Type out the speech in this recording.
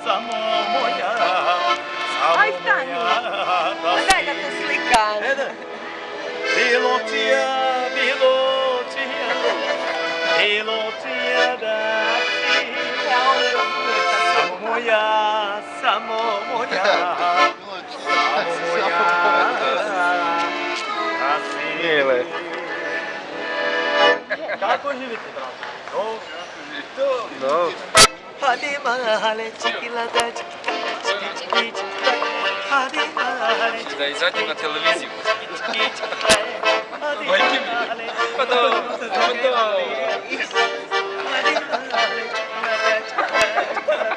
samo moja, samo Aj, stani. moja. Pa daj da to slikam. Bilo čija da si, samo moja, samo moja, samo moja, da si. Kako živite, brate? No. Hadi mahale čikilada čikita, čiki čiki čikita. Hadi mahale čiki Da izađem na televiziju. čiki čikita. Hadi Majke mi. mahale Pa to. Hadi mahale čikilada čikita.